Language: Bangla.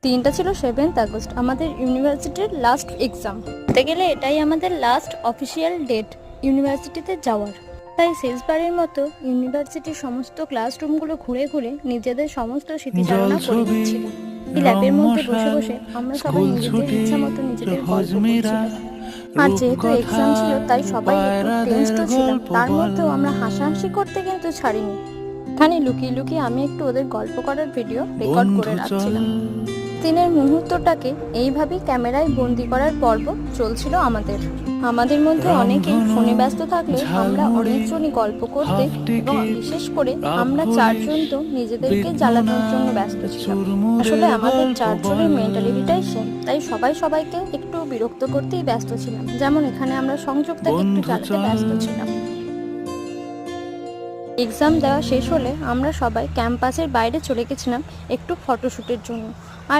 দিনটা ছিল 7th আগস্ট, আমাদের ইউনিভার্সিটির লাস্ট এক্সাম। বলতে গেলে এটাই আমাদের লাস্ট অফিসিয়াল ডেট ইউনিভার্সিটিতে যাওয়ার। তাই শেষবারের মতো ইউনিভার্সিটির সমস্ত ক্লাসরুমগুলো ঘুরে ঘুরে নিজেদের সমস্ত স্মৃতিচারণা করে নিচ্ছিলাম। এই ল্যাবের মধ্যে বসে বসে আমরা সবাই নিজেদের ইচ্ছা মতো নিজেদের গল্প করছিলাম। আর যেহেতু এক্সাম ছিল তাই সবাই একটু টেনসড ছিলাম, তার মধ্যেও আমরা হাসাহাসি করতে কিন্তু ছাড়িনি। এখানে লুকিয়ে লুকিয়ে আমি একটু ওদের গল্প করার ভিডিও রেকর্ড করে রাখছিলাম। দিনের মুহূর্তটাকে এইভাবেই ক্যামেরায় বন্দি করার পর্ব চলছিল আমাদের মধ্যে অনেকেই ফোনে ব্যস্ত থাকলে আমরা অনেকজনই গল্প করতে এবং বিশেষ করে আমরা চারজন তো নিজেদেরকে জ্বালানোর জন্য ব্যস্ত ছিলাম। আসলে আমাদের চারজনের মেন্টালিটিটাই সেম, তাই সবাই সবাইকে একটু বিরক্ত করতেই ব্যস্ত ছিলাম। যেমন এখানে আমরা সংযুক্তাকে একটু জ্বালাতে ব্যস্ত ছিলাম। এক্সাম দেওয়া শেষ হলে আমরা সবাই ক্যাম্পাসের বাইরে চলে গেছিলাম একটু ফটোশ্যুটের জন্য। আর